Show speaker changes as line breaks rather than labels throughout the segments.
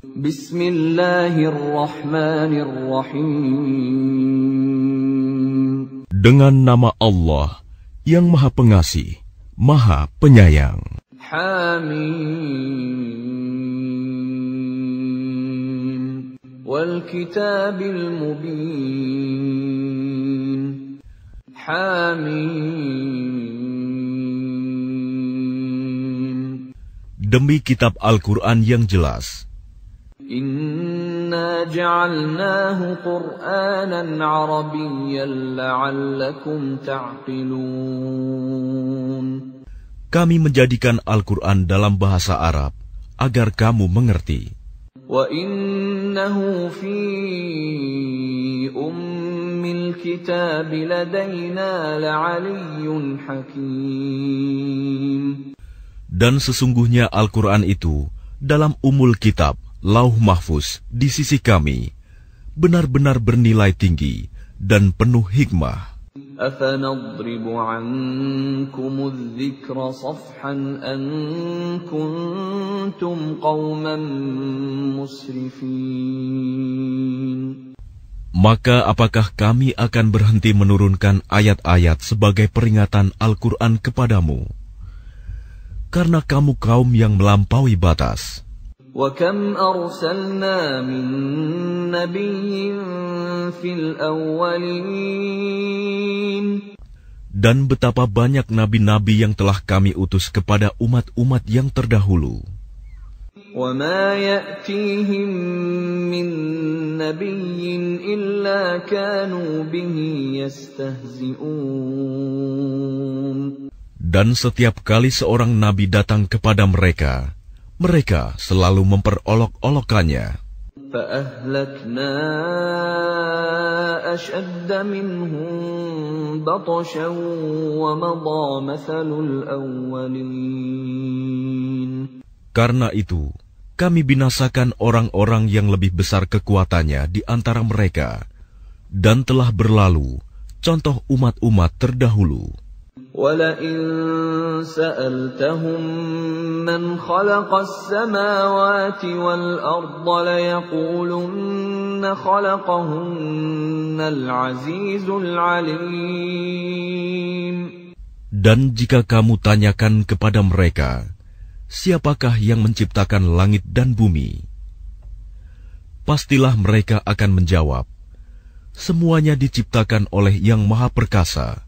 Bismillahirrahmanirrahim.
Dengan nama Allah yang Maha Pengasih, Maha Penyayang.
Hamim. Wal kitabil mubin. Hamim.
Demi kitab Al-Quran yang jelas.
Inna ja'alnahu Qur'anan Arabiyyan la'allakum ta'qilun.
Kami menjadikan Al-Quran dalam bahasa Arab agar kamu mengerti.
Wa innahu fi ummil kitab ladaina la'aliyyun hakim.
Dan sesungguhnya Al-Quran itu dalam umul kitab, Lauh Mahfuz di sisi kami, benar-benar bernilai tinggi dan penuh hikmah.
Afanadribu ankumudz dzikra safhan an kuntum qauman musrifin.
Maka apakah kami akan berhenti menurunkan ayat-ayat sebagai peringatan Al-Quran kepadamu? Karena kamu kaum yang melampaui batas.
وَكَمْ أَرْسَلْنَا مِن نَّبِيٍّ فِي الْأَوَّلِينَ.
Dan betapa banyak nabi-nabi yang telah kami utus kepada umat-umat yang terdahulu.
وَمَا يَأْتِيهِم مِّن نَّبِيٍّ إِلَّا كَانُوا بِهِ يَسْتَهْزِئُونَ.
Dan setiap kali seorang nabi datang kepada mereka, mereka selalu memperolok-olokkannya.
فَأَهْلَكْنَا أَشَدَّ مِنْهُمْ بَطْشًا وَمَضَى مَثَلُ الْأَوَّلِينَ.
Karena itu, kami binasakan orang-orang yang lebih besar kekuatannya di antara mereka, dan telah berlalu contoh umat-umat terdahulu.
وَلَئِن سَأَلْتَهُم مَّنْ خَلَقَ السَّمَاوَاتِ وَالْأَرْضَ لَيَقُولُنَّ خَلَقَهُنَّ الْعَزِيزُ الْعَلِيمُ.
Dan jika kamu tanyakan kepada mereka, siapakah yang menciptakan langit dan bumi? Pastilah mereka akan menjawab, semuanya diciptakan oleh Yang Maha Perkasa,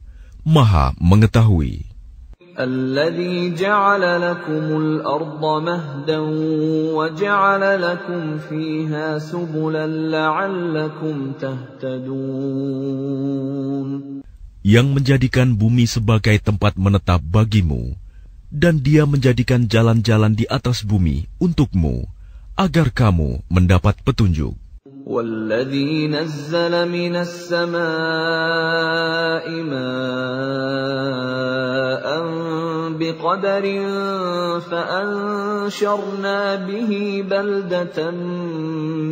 Maha Mengetahui.
الَّذِي جَعَلَ لَكُمُ الْأَرْضَ مَهْدًا وَجَعَلَ لَكُمْ فِيهَا سُبُلًا لَعَلَّكُمْ تَهْتَدُونَ.
Yang menjadikan bumi sebagai tempat menetap bagimu, dan Dia menjadikan jalan-jalan di atas bumi untukmu, agar kamu mendapat petunjuk.
وَالَّذِي نَزَّلَ مِنَ السَّمَاءِ مَاءً بِقَدَرٍ فَأَنشَرْنَا بِهِ بَلْدَةً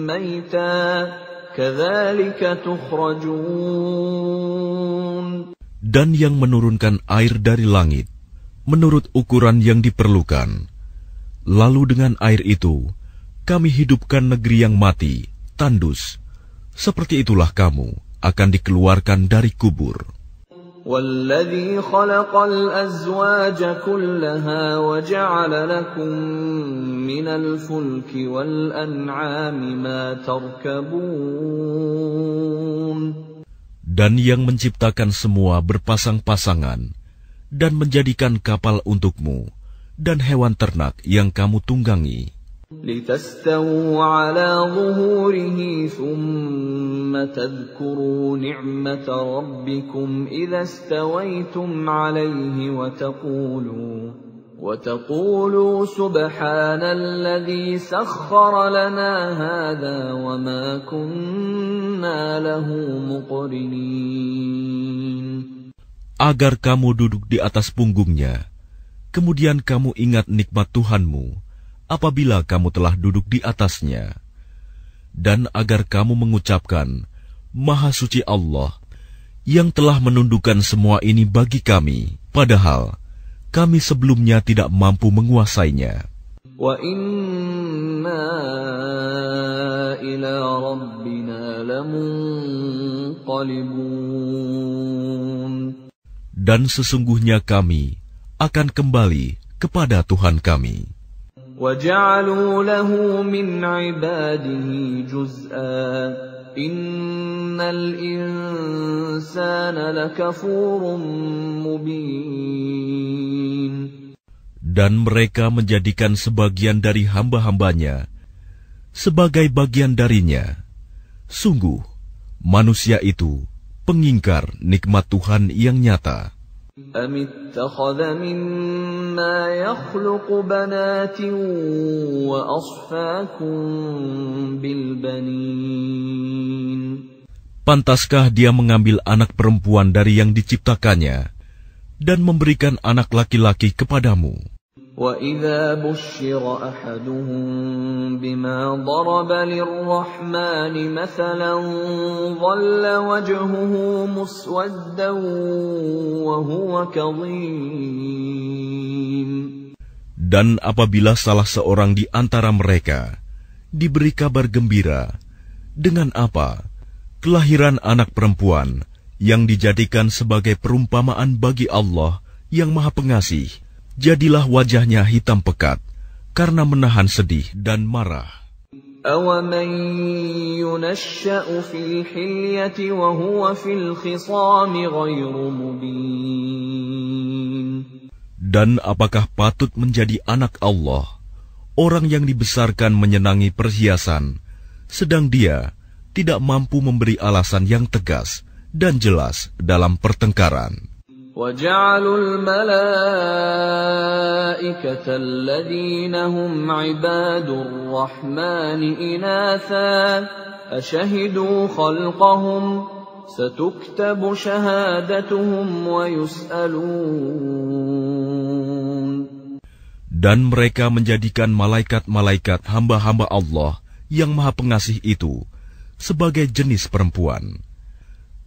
مَّيْتًا كَذَلِكَ تُخْرَجُونَ.
Dan yang menurunkan air dari langit menurut ukuran yang diperlukan, lalu dengan air itu kami hidupkan negeri yang mati, tandus. Seperti itulah kamu akan dikeluarkan dari kubur.
وَالَّذِي خَلَقَ الْأَزْوَاجَ كُلَّهَا وَجَعَلَ لَكُم مِّنَ الْفُلْكِ وَالْأَنْعَامِ مَا تَرْكَبُونَ.
Dan yang menciptakan semua berpasang-pasangan dan menjadikan kapal untukmu dan hewan ternak yang kamu tunggangi.
لِتَسْتَوُوا عَلَى ظُهُورِهِ ثُمَّ تَذْكُرُوا نِعْمَةَ رَبِّكُمْ إِذَا اسْتَوَيْتُمْ عَلَيْهِ وَتَقُولُوا سُبْحَانَ الَّذِي سَخَّرَ لَنَا هَذَا وَمَا كُنَّا لَهُ مُقْرِنِينَ.
Agar kamu duduk di atas punggungnya, kemudian kamu ingat nikmat Tuhanmu apabila kamu telah duduk di atasnya, dan agar kamu mengucapkan, Maha Suci Allah, yang telah menundukkan semua ini bagi kami, padahal kami sebelumnya tidak mampu menguasainya.
وَإِنَّا ينقلبون
Dan sesungguhnya kami akan kembali kepada Tuhan kami.
وَجَعَلُوا لَهُ مِنْ عِبَادِهِ جُزْءًا إِنَّ الْإِنسَانَ لَكَفُورٌ مُبِينٌ
Dan mereka menjadikan sebagian dari hamba-hambanya sebagai bagian darinya. Sungguh, manusia itu pengingkar nikmat Tuhan yang nyata.
أَمِ اتَّخَذَ مِمَّا يَخْلُقُ بَنَاتٍ وَأَصْفَاكُم بِالْبَنِينَ
Pantaskah dia mengambil anak perempuan dari yang diciptakannya dan memberikan anak laki-laki kepadamu?
وَإِذَا بُشِّرَ أَحَدُهُم بِمَا ضَرَبَ لِلرَّحْمَنِ مَثَلًا ظَلَّ وَجْهُهُ مُسْوَدًّا وَهُوَ كَظِيمٌ
Dan apabila salah seorang di antara mereka diberi kabar gembira dengan apa? Kelahiran anak perempuan yang dijadikan sebagai perumpamaan bagi Allah yang Maha Pengasih, jadilah wajahnya hitam pekat karena menahan sedih dan marah.
أَوَمَن يُنَشَّأُ فِي الْحِلْيَةِ وَهُوَ فِي الْخِصَامِ غَيْرُ مُبِينٍ
Dan apakah patut menjadi anak Allah orang yang dibesarkan menyenangi perhiasan, sedang dia tidak mampu memberi alasan yang tegas dan jelas dalam pertengkaran?
وَجَعَلُوا الْمَلَائِكَةَ الَّذِينَ هُمْ عِبَادُ الرَّحْمَنِ إِنَاثًا أَشَهِدُوا خَلْقَهُمْ سَتُكْتَبُ شَهَادَتُهُمْ وَيُسْأَلُونَ
Dan mereka menjadikan malaikat-malaikat hamba-hamba Allah yang Maha Pengasih itu sebagai jenis perempuan.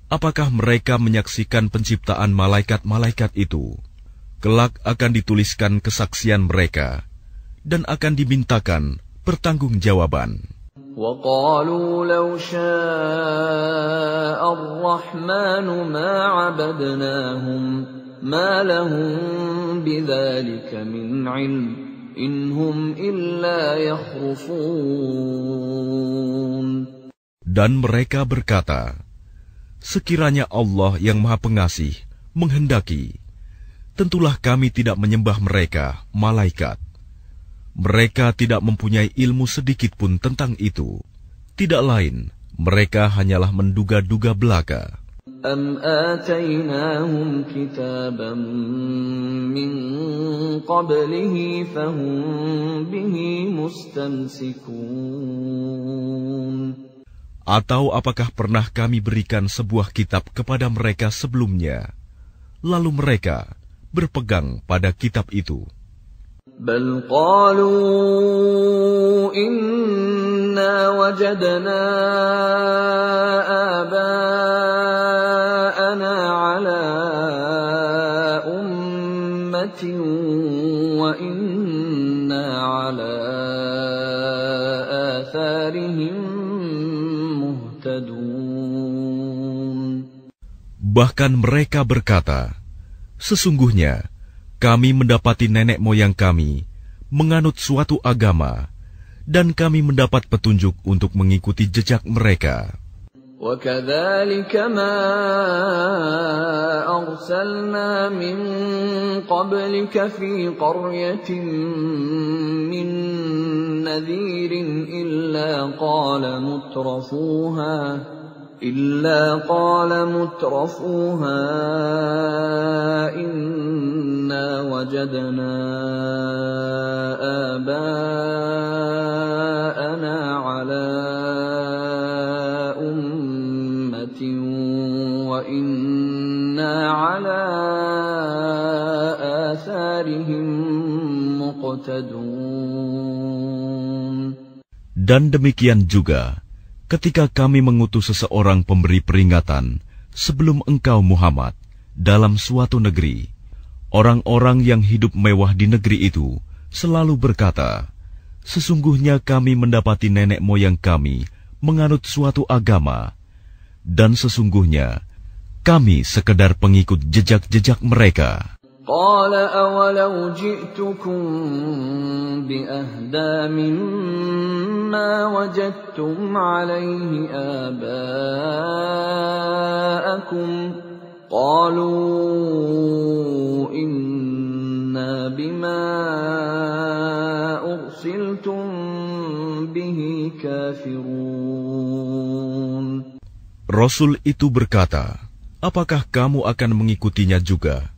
Apakah mereka menyaksikan penciptaan malaikat-malaikat itu? Kelak akan dituliskan kesaksian mereka dan akan dimintakan pertanggungjawaban.
وَقَالُوا لَوْ شَاءَ الرَّحْمَنُ مَا عَبَدْنَاهُمْ مَا لَهُم بِذَلِكَ مِنْ عِلْمٍ إِنْ هُمْ إِلَّا يَخْرُصُونَ
Dan mereka berkata, sekiranya Allah yang Maha Pengasih menghendaki, tentulah kami tidak menyembah mereka, malaikat. Mereka tidak mempunyai ilmu sedikit pun tentang itu. Tidak lain, mereka hanyalah menduga-duga belaka.
أَمْ آتَيْنَاهُمْ كِتَابًا مِّن قَبْلِهِ فَهُمْ بِهِ مُسْتَمْسِكُونَ
Atau apakah pernah kami berikan sebuah kitab kepada mereka sebelumnya, lalu mereka berpegang pada kitab itu?
بَلْ قَالُوا إِنَّا وَجَدْنَا آبَاءَنَا عَلَىٰ أُمَّةٍ وَإِنَّا عَلَىٰ آثَارِهِم
Bahkan mereka berkata, sesungguhnya kami mendapati nenek moyang kami menganut suatu agama, dan kami mendapat petunjuk untuk mengikuti jejak mereka.
وَكَذَلِكَ مَا أَرْسَلْنَا مِن قَبْلِكَ فِي قَرْيَةٍ مِّن نَّذِيرٍ إِلَّا قَالَ مُتْرَفُوهَا إِنَّا وَجَدْنَا آبَاءَنَا عَلَىٰ أُمَّةٍ وَإِنَّا عَلَىٰ آثَارِهِم مُقْتَدُونَ.
Dan demikian juga ketika kami mengutus seseorang pemberi peringatan sebelum engkau Muhammad dalam suatu negeri, orang-orang yang hidup mewah di negeri itu selalu berkata, sesungguhnya kami mendapati nenek moyang kami menganut suatu agama, Dan sesungguhnya kami sekedar pengikut jejak-jejak mereka.
قال أولو جئتكم بأهدى مما وجدتم عليه آباءكم قالوا إنا بما أرسلتم به كافرون.
Rasul itu berkata, apakah kamu akan mengikutinya juga?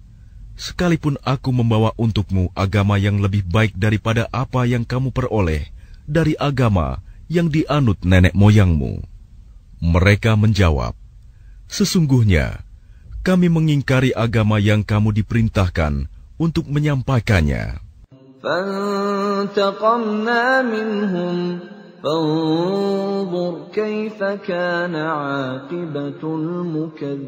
Sekalipun aku membawa untukmu agama yang lebih baik daripada apa yang kamu peroleh dari agama yang dianut nenek moyangmu. Mereka menjawab, sesungguhnya kami mengingkari agama yang kamu diperintahkan untuk menyampaikannya.
فانتقمنا منهم فانظر كيف كان عاقبة المكذبين.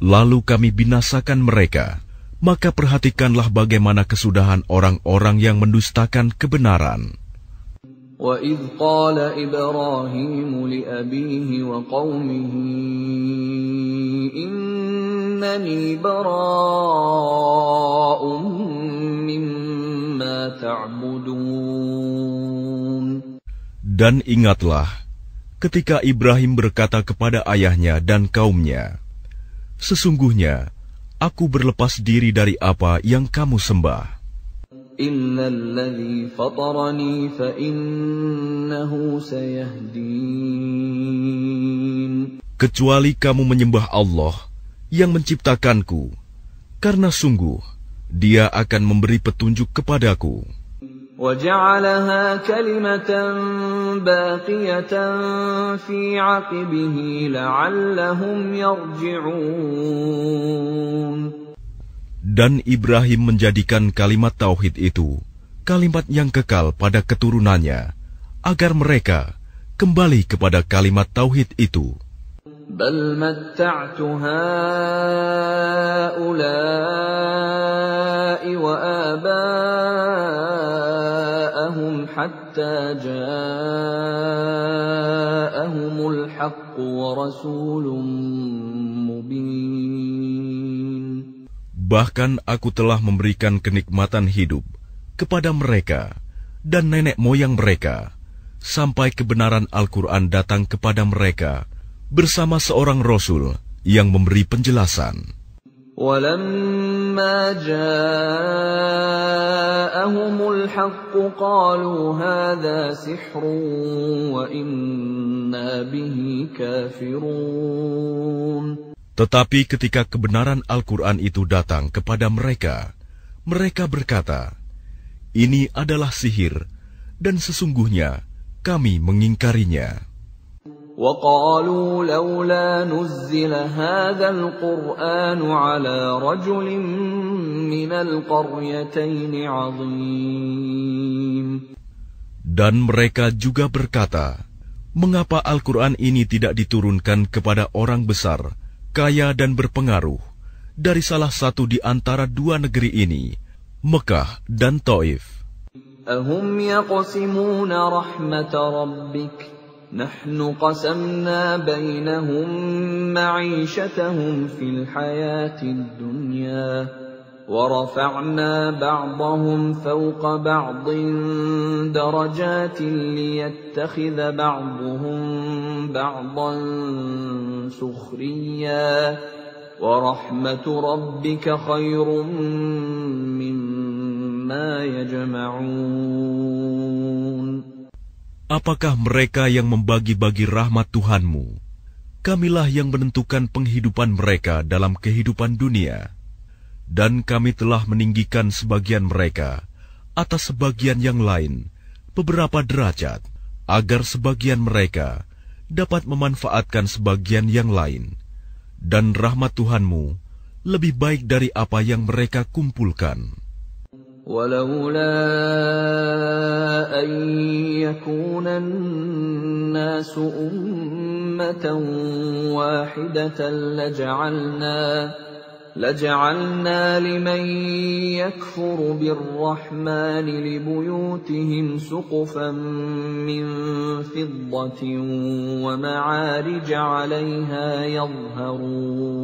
Lalu kami binasakan mereka, maka perhatikanlah bagaimana kesudahan orang-orang yang mendustakan kebenaran.
وَإِذْ قَالَ إِبْرَاهِيمُ لِأَبِيهِ وَقَوْمِهِ إِنَّنِي بَرَاءٌ مِّمَّا تَعْبُدُونَ.
Dan ingatlah, ketika Ibrahim berkata kepada ayahnya dan kaumnya, sesungguhnya aku berlepas diri dari apa yang kamu sembah.
إِلَّا الَّذِي فَطَرَنِي فَإِنَّهُ سَيَهْدِينِ.
Kecuali kamu menyembah Allah yang menciptakanku, karena sungguh Dia akan memberi petunjuk kepadaku.
وَجَعَلَهَا كَلِمَةً بَاقِيَةً فِي عَقِبِهِ لَعَلَّهُمْ يَرْجِعُونَ.
Dan Ibrahim menjadikan kalimat tauhid itu kalimat yang kekal pada keturunannya, agar mereka kembali kepada kalimat tauhid itu.
بَلْ مَتَّعْتُ هَؤُلَاءِ وَآبَاءَهُمْ حَتَّى جَاءَهُمُ الْحَقُّ وَرَسُولٌ مُّبِينٌ.
Bahkan aku telah memberikan kenikmatan hidup kepada mereka dan nenek moyang mereka, sampai kebenaran Al-Quran datang kepada mereka bersama seorang Rasul yang memberi penjelasan.
وَلَمَّا جَاءَهُمُ الْحَقُّ قَالُوا هَذَا سِحْرٌ وَإِنَّا بِهِ كَافِرُونَ.
Tetapi ketika kebenaran Al-Quran itu datang kepada mereka, mereka berkata, ini adalah sihir, dan sesungguhnya kami mengingkarinya.
وَقَالُوا لَوْلَا نُزِّلَ هَذَا الْقُرْآنُ عَلَى رَجُلٍ مِّنَ الْقَرْيَتَيْنِ عَظِيمٍ. Dan
mereka juga berkata, mengapa Al-Quran ini tidak diturunkan kepada orang besar, kaya dan berpengaruh, dari salah satu di antara dua negeri ini, Mekah dan Taif.
أَهُمْ يَقْسِمُونَ رَحْمَةَ رَبِّكَ نَحْنُ قَسَمْنَا بَيْنَهُمْ مَعِيشَتَهُمْ فِي الْحَيَاةِ الدُّنْيَا وَرَفَعْنَا بَعْضَهُمْ فَوْقَ بَعْضٍ دَرَجَاتٍ لِيَتَّخِذَ بَعْضُهُمْ بَعْضًا سُخْرِيًّا وَرَحْمَةُ رَبِّكَ خَيْرٌ مِّمَّا يَجْمَعُونَ.
Apakah mereka yang membagi-bagi rahmat Tuhanmu? Kamilah yang menentukan penghidupan mereka dalam kehidupan dunia. Dan kami telah meninggikan sebagian mereka atas sebagian yang lain beberapa derajat, agar sebagian mereka dapat memanfaatkan sebagian yang lain. Dan rahmat Tuhanmu lebih baik dari apa yang mereka kumpulkan.
وَلَوْلَا أَن يَكُونَ النَّاسُ أُمَّةً وَاحِدَةً لَجَعَلْنَا لِمَن يَكْفُرُ بِالرَّحْمَنِ لِبُيُوتِهِمْ سُقُفًا مِّن فِضَّةٍ وَمَعَارِجَ عَلَيْهَا يَظْهَرُونَ.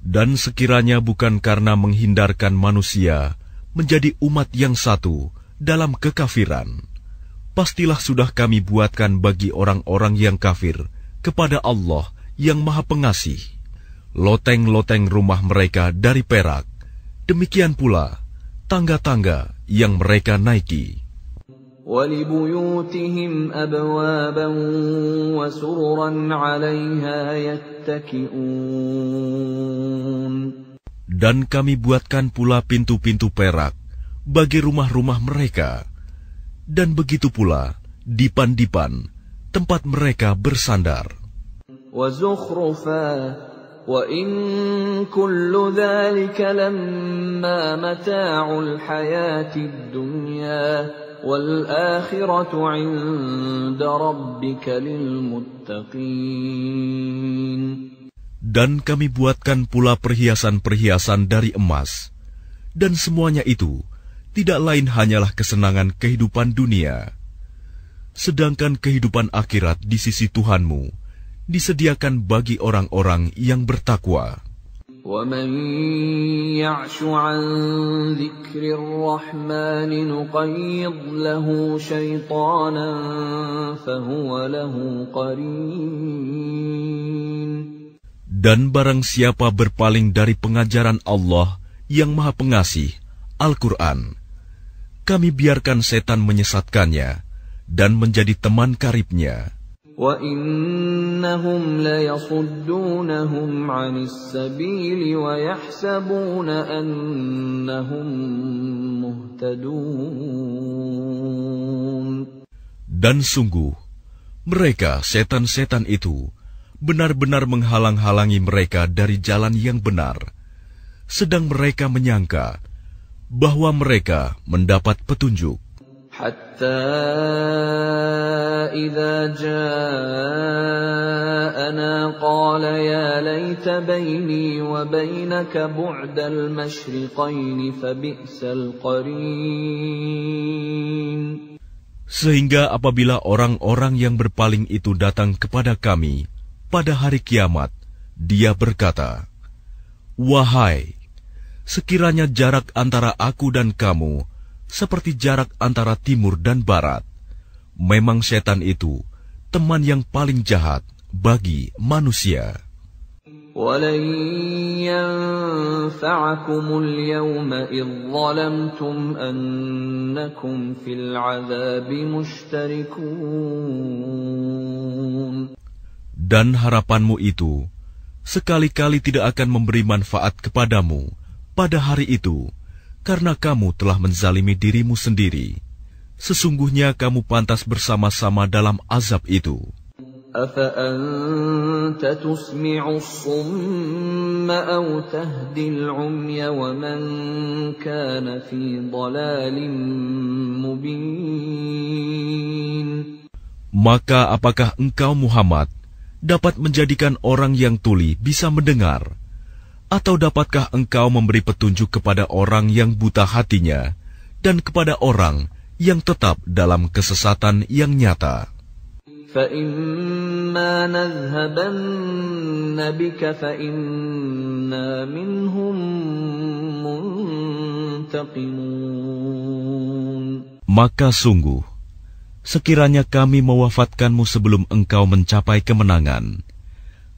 Dan sekiranya bukan karena menghindarkan manusia menjadi umat yang satu dalam kekafiran, pastilah sudah kami buatkan bagi orang-orang yang kafir kepada Allah yang Maha Pengasih loteng-loteng rumah mereka dari perak, demikian pula tangga-tangga yang mereka naiki.
وَلِبُيُوتِهِمْ أَبْوَابًا وَسُرُرًا عَلَيْهَا يَتَّكِئُونَ.
Dan kami buatkan pula pintu-pintu perak bagi rumah-rumah mereka, dan begitu pula dipan-dipan tempat mereka bersandar.
وَزُخْرُفًا وَإِن كُلُّ ذَلِكَ لَمَّا مَتَاعُ الْحَيَاةِ الدُّنْيَا وَالْآخِرَةُ عِندَ رَبِّكَ لِلْمُتَّقِينَ.
Dan kami buatkan pula perhiasan-perhiasan dari emas, dan semuanya itu tidak lain hanyalah kesenangan kehidupan dunia. Sedangkan kehidupan akhirat di sisi Tuhanmu disediakan bagi orang-orang yang bertakwa.
وَمَن يَعْشُ عَن ذِكْرِ الرَّحْمَنِ نُقَيِّضْ لَهُ شَيْطَانًا فَهُوَ لَهُ قَرِينٌ.
Dan barang siapa berpaling dari pengajaran Allah yang Maha Pengasih, Al-Quran, kami biarkan setan menyesatkannya dan menjadi teman karibnya.
وَإِنَّهُمْ لَيَصُدُّونَهُمْ عَنِ السَّبِيلِ وَيَحْسَبُونَ أَنَّهُمْ مُهْتَدُونَ.
Dan sungguh, mereka setan-setan itu benar-benar menghalang-halangi mereka dari jalan yang benar, sedang mereka menyangka bahwa mereka mendapat petunjuk.
حتى إذا جاءنا قال يا ليت بيني وبينك بعد المشرقين فبئس القرين.
Sehingga apabila orang-orang yang berpaling itu datang kepada kami pada hari kiamat, dia berkata, "Wahai, sekiranya jarak antara aku dan kamu seperti jarak antara timur dan barat, memang setan itu teman yang paling jahat bagi manusia."
وَلَن يَنفَعَكُمُ الْيَوْمَ إِذ ظَّلَمْتُمْ أَنَّكُمْ فِي الْعَذَابِ مُشْتَرِكُونَ.
Dan harapanmu itu sekali-kali tidak akan memberi manfaat kepadamu pada hari itu, karena kamu telah menzalimi dirimu sendiri. Sesungguhnya kamu pantas bersama-sama dalam azab itu.
أَفَأَنْتَ تُسْمِعُ الصُّمَّ أَوْ تَهْدِي الْعُمْيَ وَمَنْ كَانَ فِي ضَلَالٍ مُبِينٍ.
Maka apakah engkau Muhammad dapat menjadikan orang yang tuli bisa mendengar? Atau dapatkah engkau memberi petunjuk kepada orang yang buta hatinya dan kepada orang yang tetap dalam kesesatan yang nyata?
فَإِمَّا نَذْهَبَنَّ بِكَ فَإِنَّا مِنْهُمْ مُنْتَقِمُونَ.
Maka sungguh, sekiranya kami mewafatkanmu sebelum engkau mencapai kemenangan,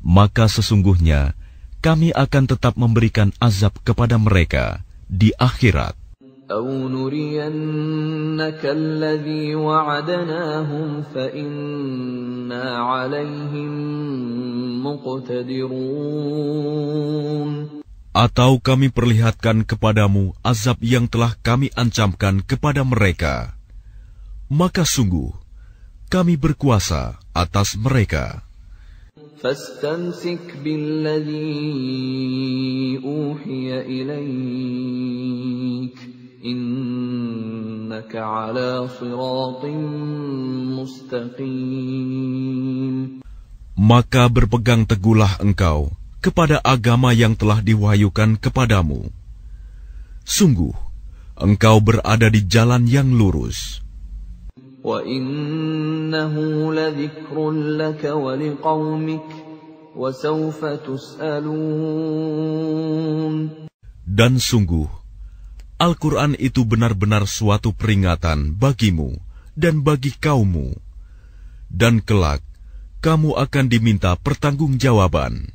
maka sesungguhnya kami akan tetap memberikan azab kepada mereka di akhirat.
أَوْ نُرِيَنَّكَ الَّذِي وَعَدْنَاهُمْ فَإِنَّا عَلَيْهِمْ مُقْتَدِرُونَ.
Atau kami perlihatkan kepadamu azab yang telah kami ancamkan kepada mereka, maka sungguh kami berkuasa atas mereka.
فَاسْتَمْسِكْ بِالَّذِي أُوحِيَ إِلَيْكَ إِنَّكَ عَلَى صِرَاطٍ مُسْتَقِيمٍ.
Maka berpegang teguhlah engkau kepada agama yang telah diwahyukan kepadamu. Sungguh, engkau berada di jalan yang lurus.
وَإِنَّهُ لَذِكْرٌ لَكَ وَلِقَوْمِكَ وَسَوْفَ تُسْأَلُونَ.
Dan sungguh, Al-Quran itu benar-benar suatu peringatan bagimu dan bagi kaummu. Dan kelak, kamu akan diminta pertanggungjawaban.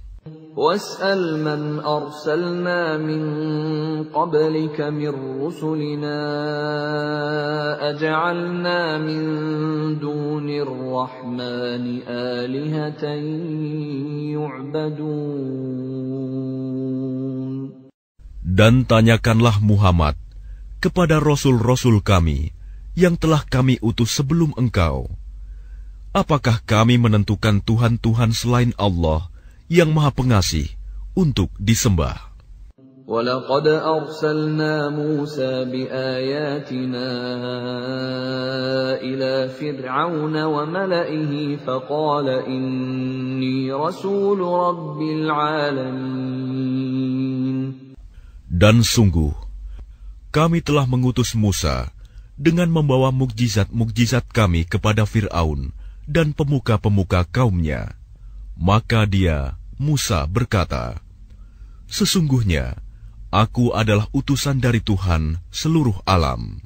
وَاسْأَلْ مَنْ أَرْسَلْنَا مِنْ قَبْلِكَ مِنْ رُسُلِنَا أَجَعَلْنَا مِنْ دُونِ الرَّحْمَنِ آلِهَةً يُعْبَدُونَ.
Dan tanyakanlah Muhammad kepada rasul-rasul kami yang telah kami utus sebelum engkau. Apakah kami menentukan Tuhan-Tuhan selain Allah yang Maha Pengasih untuk disembah?
وَلَقَدْ أَرْسَلْنَا مُوسَى بِآيَاتِنَا إِلَى فِرْعَوْنَ وَمَلَئِهِ فَقَالَ إِنِّي رَسُولُ رَبِّ الْعَالَمِينَ.
Dan sungguh, kami telah mengutus Musa dengan membawa mukjizat-mukjizat kami kepada Fir'aun dan pemuka-pemuka kaumnya. Maka dia, Musa, berkata, "Sesungguhnya, aku adalah utusan dari Tuhan seluruh alam."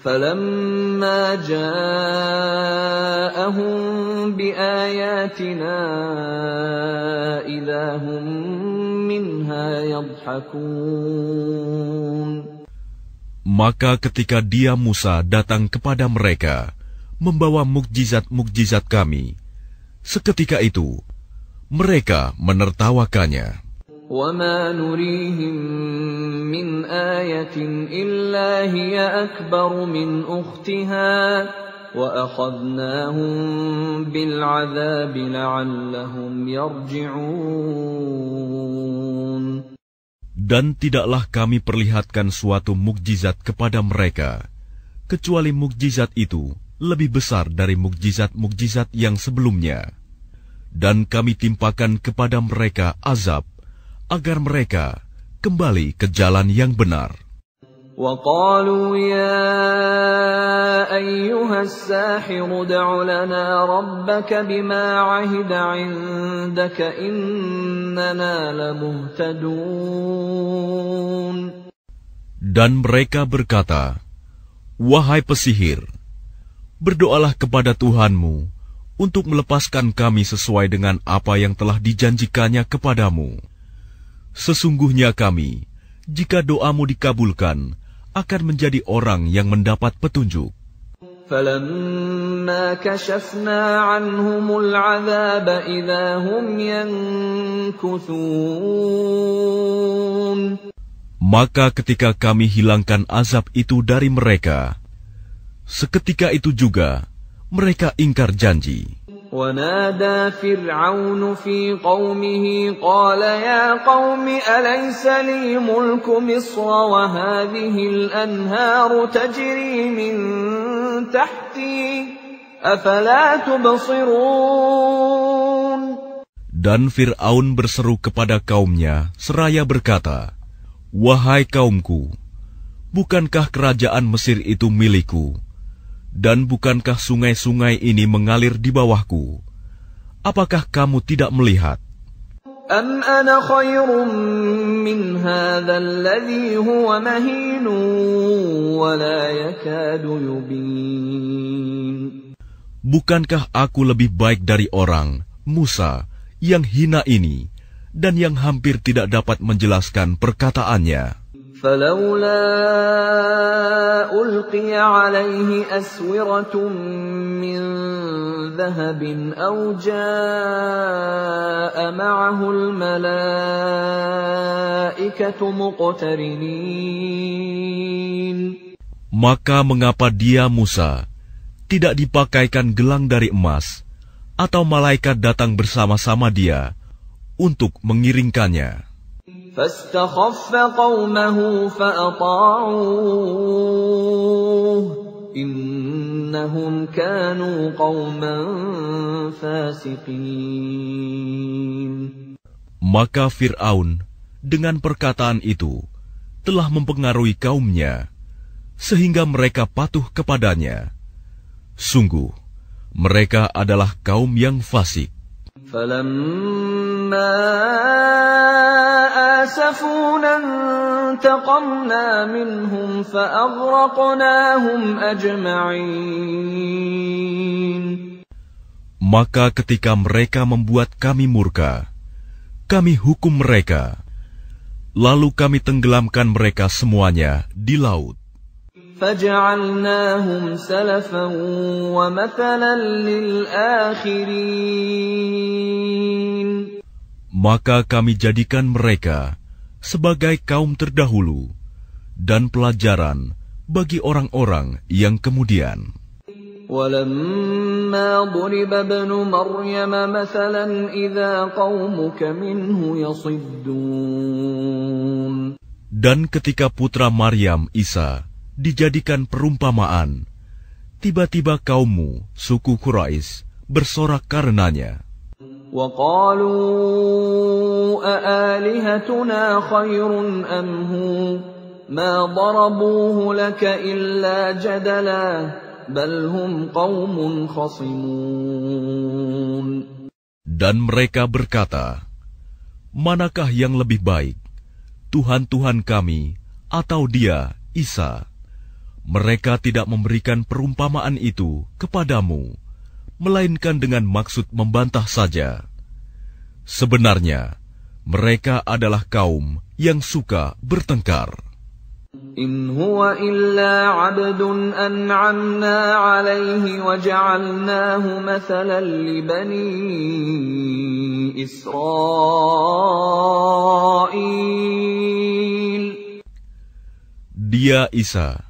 فَلَمَّا جَاءَهُم بِآيَاتِنَا إِذَا هُم مِّنْهَا يَضْحَكُونَ.
Maka ketika dia, Musa, datang kepada mereka, membawa mukjizat-mukjizat kami, seketika itu mereka menertawakannya.
وَمَا نُرِيهِم مِّنْ آيَةٍ إِلَّا هِيَ أَكْبَرُ مِنْ أُخْتِهَا وَأَخَذْنَاهُم بِالْعَذَابِ لَعَلَّهُمْ يَرْجِعُونَ.
Dan tidaklah kami perlihatkan suatu mukjizat kepada mereka, kecuali mukjizat itu lebih besar dari mukjizat-mukjizat yang sebelumnya. Dan kami timpakan kepada mereka azab, agar mereka kembali ke jalan yang benar.
وَقَالُوا يَا أَيُّهَا السَّاحِرُ ادْعُ لَنَا رَبَّكَ بِمَا عَهِدَ عِندَكَ إِنَّنَا لَمُهْتَدُونَ.
Dan mereka berkata, "Wahai pesihir, berdoalah kepada Tuhanmu untuk melepaskan kami sesuai dengan apa yang telah dijanjikannya kepadamu. Sesungguhnya kami, jika doamu dikabulkan, akan menjadi orang yang mendapat petunjuk."
فَلَمَّا كَشَفْنَا عَنْهُمُ الْعَذَابَ إِذَا هُمْ يَنكُثُونَ.
Maka ketika kami hilangkan azab itu dari mereka, seketika itu juga mereka ingkar janji.
وَنَادَى فِرْعَوْنُ فِي قَوْمِهِ قَالَ يَا قَوْمِ أَلَيْسَ لِي مُلْكُ مِصْرَ وَهَٰذِهِ الْأَنْهَارُ تَجْرِي مِن تَحْتِي أَفَلَا تُبْصِرُونَ.
Dan Fir'aun berseru kepada kaumnya seraya berkata, "Wahai kaumku, bukankah kerajaan Mesir itu milikku? Dan bukankah sungai-sungai ini mengalir di bawahku? Apakah kamu tidak melihat?
أَمْ أَنَا خَيْرٌ مِّنْ هَٰذَا الَّذِي هُوَ مَهِينٌ وَلَا يَكَادُ يُبِينُ.
Bukankah aku lebih baik dari orang, Musa, yang hina ini, dan yang hampir tidak dapat menjelaskan perkataannya?"
فَلَوْلَا أُلْقِيَ عَلَيْهِ أَسْوِرَةٌ مِّن ذَهَبٍ أَوْ جَاءَ مَعَهُ الْمَلَائِكَةُ مُقْتَرِنِينَ.
Maka mengapa dia, Musa, tidak dipakaikan gelang dari emas, atau malaikat datang bersama-sama dia untuk mengiringkannya?
فَاسْتَخَفَّ قَوْمَهُ فَأَطَاعُوهُ إِنَّهُمْ كَانُوا قَوْمًا فَاسِقِينَ.
Maka Fir'aun dengan perkataan itu telah mempengaruhi kaumnya, sehingga mereka patuh kepadanya. Sungguh, mereka adalah kaum yang fasik.
فَلَمَّا آسَفُونَا انتَقَمْنَا مِنْهُمْ فَأَغْرَقْنَاهُمْ أَجْمَعِينَ.
Maka ketika mereka membuat kami murka, kami hukum mereka, lalu kami tenggelamkan mereka semuanya di laut.
فَجَعَلْنَاهُمْ سَلَفًا وَمَثَلًا لِلْآخِرِينَ.
Maka kami jadikan mereka sebagai kaum terdahulu dan pelajaran bagi orang-orang yang kemudian.
وَلَمَّا ضُرِبَ ابْنُ مَرْيَمَ مَثَلًا إِذَا قَوْمُكَ مِنْهُ يَصِدُّونَ.
Dan ketika putra Maryam, Isa, dijadikan perumpamaan, tiba-tiba kaummu, suku Quraisy, bersorak karenanya.
وَقَالُوا أَآلِهَتُنَا خَيْرٌ أَمْ هُوَ مَا ضَرَبُوهُ لَكَ إِلَّا جَدَلًا بَلْ هُمْ قَوْمٌ خَصِمُونَ.
Dan mereka berkata, manakah yang lebih baik, Tuhan-Tuhan kami atau dia, Isa? Mereka tidak memberikan perumpamaan itu kepadamu, melainkan dengan maksud membantah saja. Sebenarnya, mereka adalah kaum yang suka bertengkar.
إِنْ هُوَ إِلَّا عَبْدٌ أَنْعَمْنَا عَلَيْهِ وَجَعَلْنَاهُ مَثَلًا لِبَنِي إِسْرَائِيلَ.
Dia, Isa,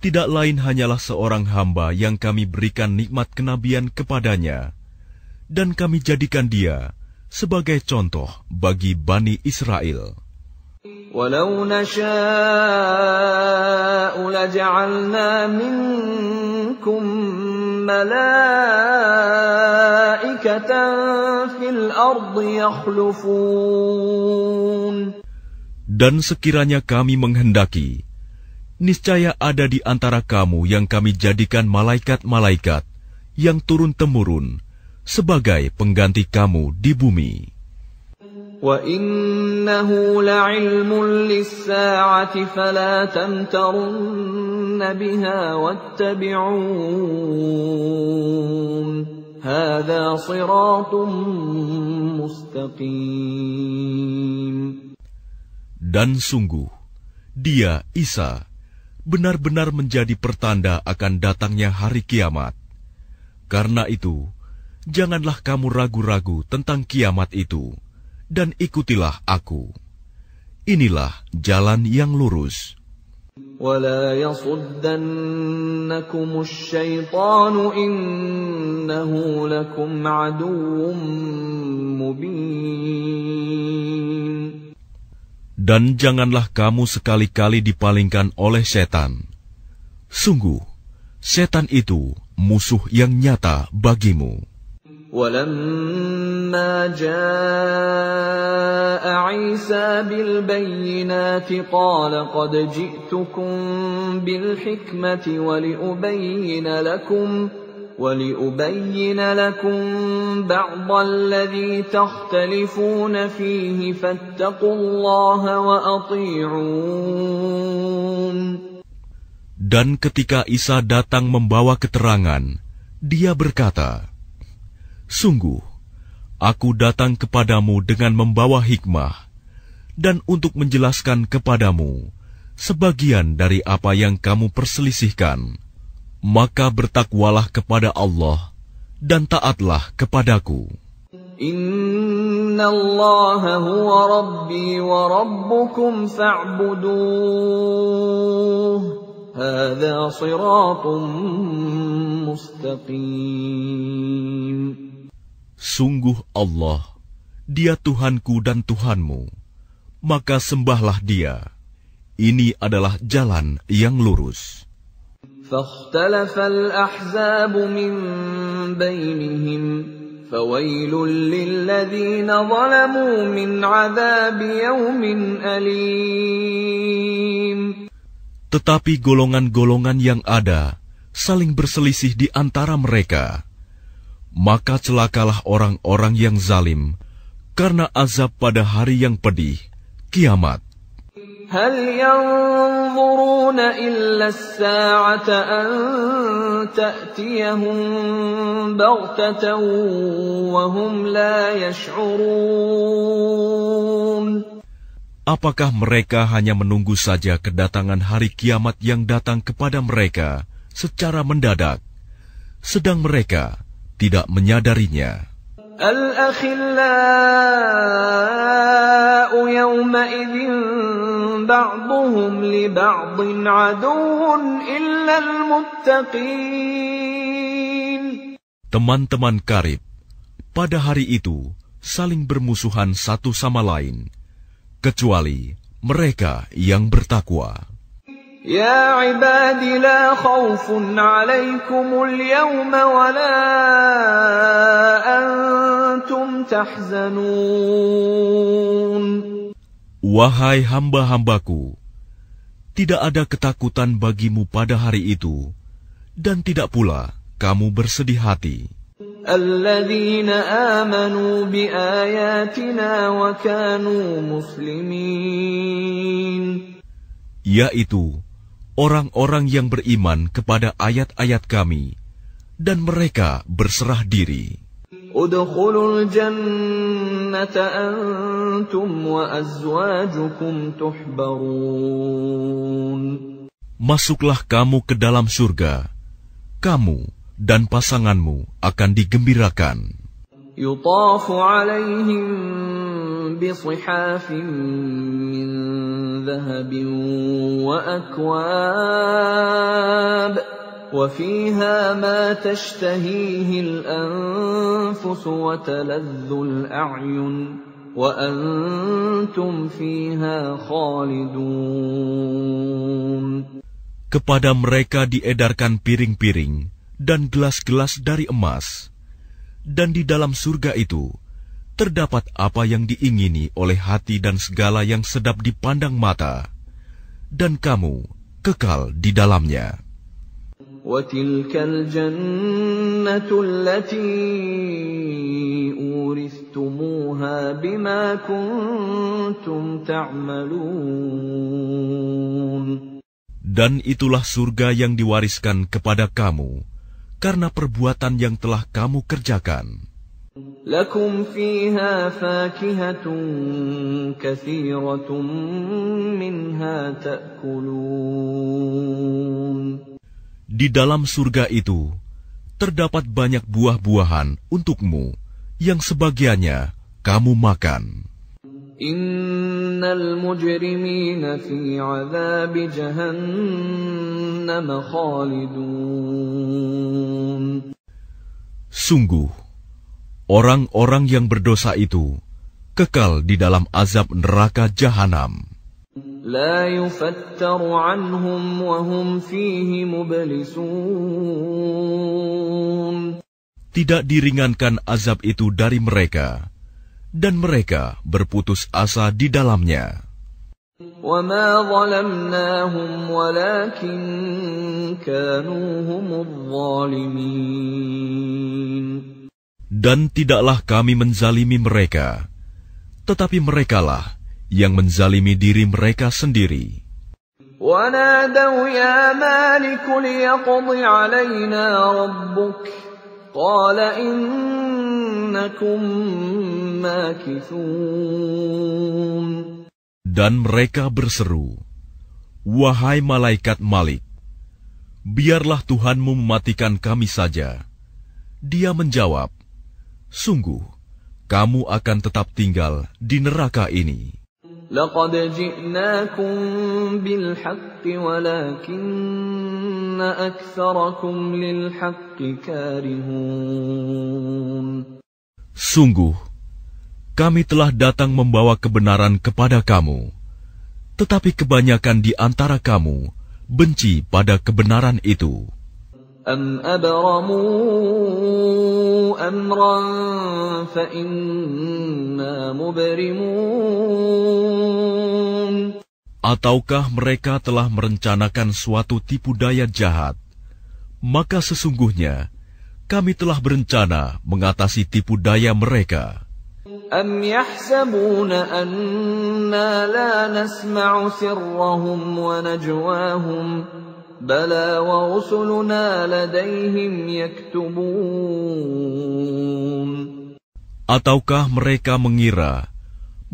tidak lain hanyalah seorang hamba yang kami berikan nikmat kenabian kepadanya, dan kami jadikan dia sebagai contoh bagi Bani Israel.
وَلَوْ نَشَاءُ لَجَعَلْنَا مِنكُم مَّلَائِكَةً فِي الْأَرْضِ يَخْلُفُونَ.
Dan sekiranya kami menghendaki, niscaya ada di antara kamu yang kami jadikan malaikat-malaikat yang turun-temurun sebagai pengganti kamu di bumi.
وَإِنَّهُ لَعِلْمٌ لِلسَّاعَةِ فَلَا تَمْتَرُنَّ بِهَا وَاتَّبِعُونِ هَذَا صِرَاطٌ مُسْتَقِيمٌ.
Dan sungguh, dia, Isa, benar-benar menjadi pertanda akan datangnya hari kiamat. Karena itu, janganlah kamu ragu-ragu tentang kiamat itu, dan ikutilah aku. Inilah jalan yang lurus.
وَلَا يَصُدَّنَّكُمُ الشَّيْطَانُ إِنَّهُ لَكُمْ عَدُوٌّ مُبِينٌ.
Dan janganlah kamu sekali-kali dipalingkan oleh setan. Sungguh, setan itu musuh yang nyata bagimu.
وَلَمَّا جَاءَ عِيسَى بِالْبَيِّنَاتِ قَالَ قَدْ جِئْتُكُم بِالْحِكْمَةِ وَلِأُبَيِّنَ لَكُم بَعْضَ الَّذِي تَخْتَلِفُونَ فِيهِ فَاتَّقُوا اللَّهَ وَأَطِيعُونِ.
Dan ketika Isa datang membawa keterangan, dia berkata, sungguh, aku datang kepadamu dengan membawa hikmah, dan untuk menjelaskan kepadamu sebagian dari apa yang kamu perselisihkan. Maka bertakwalah kepada Allah, dan taatlah kepadaku.
Inna Allah huwa Rabbi wa Rabbukum fa'buduh. Hadha siratun mustaqim.
Sungguh Allah, Dia Tuhanku dan Tuhanmu, maka sembahlah Dia. Ini adalah jalan yang lurus.
فاختلف الأحزاب من بينهم فَوَيْلٌ لِّلَّذِينَ ظَلَمُوا مِنْ عَذَابِ يَوْمٍ أَلِيمٍ.
Tetapi golongan-golongan yang ada saling berselisih di antara mereka. Maka celakalah orang-orang yang zalim karena azab pada hari yang pedih, kiamat.
هَلْ يَنظُرُونَ إِلَّا السَّاعَةَ أَن تَأْتِيَهُم بَغْتَةً وَهُمْ لَا يَشْعُرُونَ.
Apakah mereka hanya menunggu saja kedatangan hari kiamat yang datang kepada mereka secara mendadak, sedang mereka tidak menyadarinya?
الْأَخِلَّاءُ يَوْمَئِذٍ بَعْضُهُمْ لِبَعْضٍ عَدُوٌّ إِلَّا الْمُتَّقِينَ.
Teman-teman karib pada hari itu saling bermusuhan satu sama lain, kecuali mereka yang bertakwa.
يا عباد لا خوف عليكم اليوم ولا أنتم تحزنون.
Wahai hamba-hambaku, tidak ada ketakutan bagimu pada hari itu, dan tidak pula kamu bersedih hati.
الذين آمنوا بآياتنا وكانوا مسلمين.
Yaitu orang-orang yang beriman kepada ayat-ayat kami, dan mereka berserah diri.
Udkhulul jannata antum wa azwajukum tuhbarun.
Masuklah kamu ke dalam surga, kamu dan pasanganmu akan digembirakan.
Yutafu alaihim bisihafin min dhahabin wa akwab wa fiha ma tashtahihi al-anfus wa taladhdhu al-a'yun wa antum fiha khalidun.
Kepada mereka diedarkan piring-piring dan gelas-gelas dari emas, dan di dalam surga itu terdapat apa yang diingini oleh hati dan segala yang sedap dipandang mata, dan kamu kekal di dalamnya.
وَتِلْكَ الْجَنَّةُ الَّتِي أُورِثْتُمُوهَا بِمَا كُنتُمْ تَعْمَلُونَ. Dan itulah surga yang diwariskan kepada kamu karena perbuatan yang telah kamu kerjakan. Lakum fiha fakihatun katsiratun minha ta'kulun. Di dalam surga itu terdapat banyak buah-buahan untukmu yang sebagiannya kamu makan. Innal mujrimina fi 'adzabi jahannam khalidun. Sungguh, orang-orang yang berdosa itu kekal di dalam azab neraka jahanam. La yufattaru anhum wa hum fihi mublisun. Tidak diringankan azab itu dari mereka, dan mereka berputus asa di dalamnya. وَمَا ظَلَمْنَاهُمْ وَلَكِنْ كَانُوا هُمُ الظَّالِمِينَ. Dan tidaklah kami menzalimi mereka, tetapi merekalah yang menzalimi diri mereka sendiri. وَنَادَوْا يَا مَالِكُ لِيَقْضِ عَلَيْنَا رَبُّكَ قَالَ إِنَّكُمْ مَاكِثُونَ. Dan mereka berseru, "Wahai malaikat Malik, biarlah Tuhanmu mematikan kami saja." Dia menjawab, "Sungguh, kamu akan tetap tinggal di neraka ini." لَقَدْ جِئْنَاكُمْ بِالْحَقِّ وَلَكِنَّ أَكْثَرَكُمْ لِلْحَقِّ كَارِهُونَ. Sungguh, kami telah datang membawa kebenaran kepada kamu, tetapi kebanyakan di antara kamu benci pada kebenaran itu.
أَمْ أَبْرَمُوا أَمْرًا فَإِنَّا مُبْرِمُونَ.
Ataukah mereka telah merencanakan suatu tipu daya jahat? Maka sesungguhnya kami telah berencana mengatasi tipu daya mereka.
أَمْ يَحْسَبُونَ أَنَّا لَا نَسْمَعُ سِرَّهُمْ وَنَجْوَاهُمْ بَلَى وَرُسُلُنَا لَدَيْهِمْ يَكْتُبُونَ.
Ataukah mereka mengira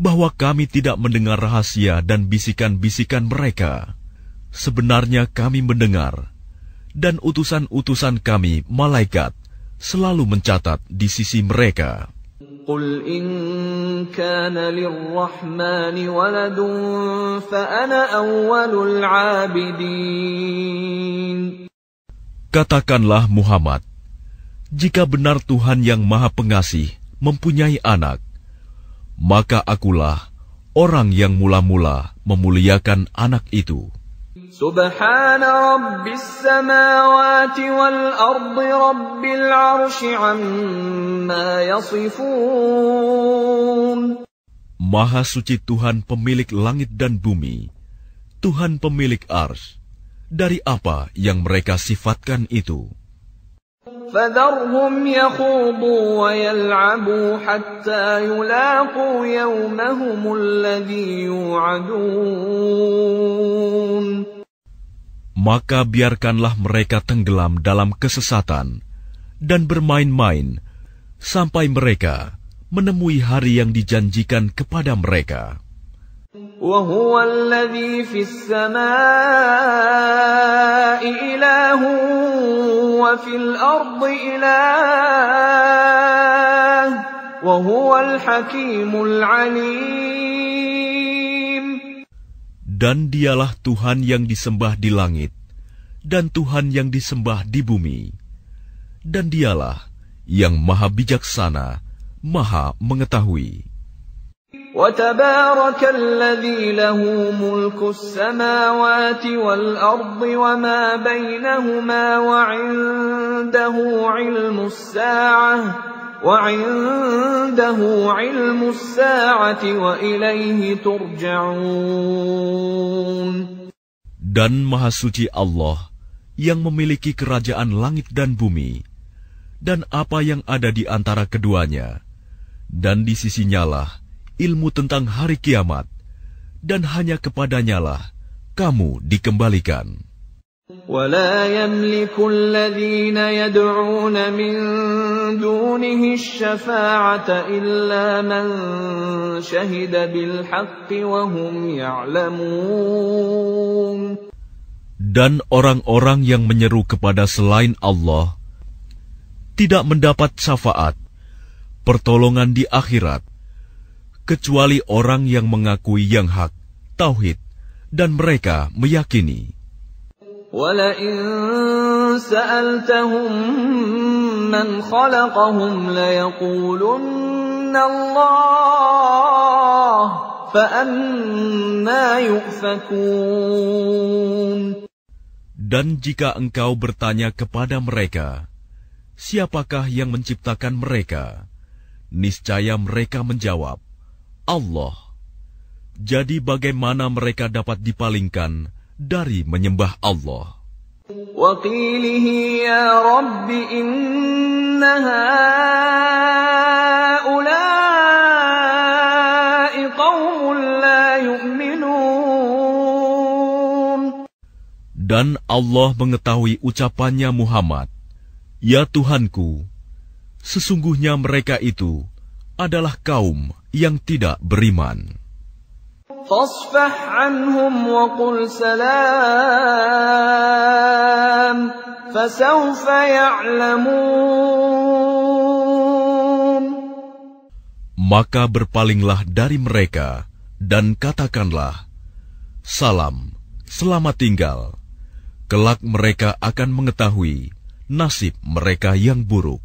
bahwa kami tidak mendengar rahasia dan bisikan-bisikan mereka? Sebenarnya kami mendengar, dan utusan-utusan kami, malaikat, selalu mencatat di sisi mereka.
قُلْ إِنْ كَانَ لِلرَّحْمَنِ وَلَدٌ فَأَنَا أَوَّلُ الْعَابِدِينَ.
Katakanlah Muhammad, jika benar Tuhan yang Maha Pengasih mempunyai anak, maka akulah orang yang mula-mula memuliakan anak itu.
Subhana rabbis samawati wal ardi rabbil arsy amma yasifun.
Maha suci Tuhan pemilik langit dan bumi, Tuhan pemilik arsy, dari apa yang mereka sifatkan itu.
فَذَرْهُمْ يَخُوضُوا وَيَلْعَبُوا حَتَّى يُلَاقُوا يَوْمَهُمُ الَّذِي يُوعَدُونَ.
Maka biarkanlah mereka tenggelam dalam kesesatan dan bermain-main sampai mereka menemui hari yang dijanjikan kepada mereka.
وَهُوَ الَّذِي فِي السَّمَاءِ إِلَٰهٌ وَفِي الْأَرْضِ إِلَٰهٌ وَهُوَ الْحَكِيمُ الْعَلِيمُ.
Dan dialah Tuhan yang disembah di langit, dan Tuhan yang disembah di bumi. Dan dialah yang maha bijaksana, maha mengetahui.
وَتَبَارَكَ الَّذِي لَهُ مُلْكُ السَّمَاوَاتِ وَالْأَرْضِ وَمَا بَيْنَهُمَا وَعِندَهُ عِلْمُ السَّاعَةِ وَإِلَيْهِ تُرْجَعُونَ.
Dan Maha Suci Allah yang memiliki kerajaan langit dan bumi, dan apa yang ada di antara keduanya, dan di sisinyalah ilmu tentang hari kiamat, dan hanya kepadanyalah kamu dikembalikan.
وَلَا يَمْلِكُ الَّذِينَ يَدْعُونَ مِن دُونِهِ الشَّفَاعَةَ إِلَّا مَن شَهِدَ بِالْحَقِّ وَهُمْ يَعْلَمُونَ.
Dan orang-orang yang menyeru kepada selain Allah tidak mendapat syafaat, pertolongan di akhirat, kecuali orang yang mengakui yang hak, tauhid, dan mereka meyakini.
وَلَئِن سَأَلْتَهُم مَّنْ خَلَقَهُمْ لَيَقُولُنَّ اللَّهُ فَأَنَّىٰ يُؤْفَكُونَ.
Dan jika engkau bertanya kepada mereka, siapakah yang menciptakan mereka? Niscaya mereka menjawab, Allah. Jadi bagaimana mereka dapat dipalingkan dari menyembah Allah?
وَقِيلِهِ يَا رَبِّ إِنَّ هَٰؤُلَاءِ قَوْمٌ لَّا يُؤْمِنُونَ.
Dan Allah mengetahui ucapannya Muhammad, Ya Tuhanku, sesungguhnya mereka itu adalah kaum yang tidak beriman.
فَاصْفَحْ عَنْهُمْ وَقُلْ سَلَامٌ فَسَوْفَ يَعْلَمُونَ.
Maka berpalinglah dari mereka dan katakanlah, Salam, selamat tinggal. Kelak mereka akan mengetahui nasib mereka yang buruk.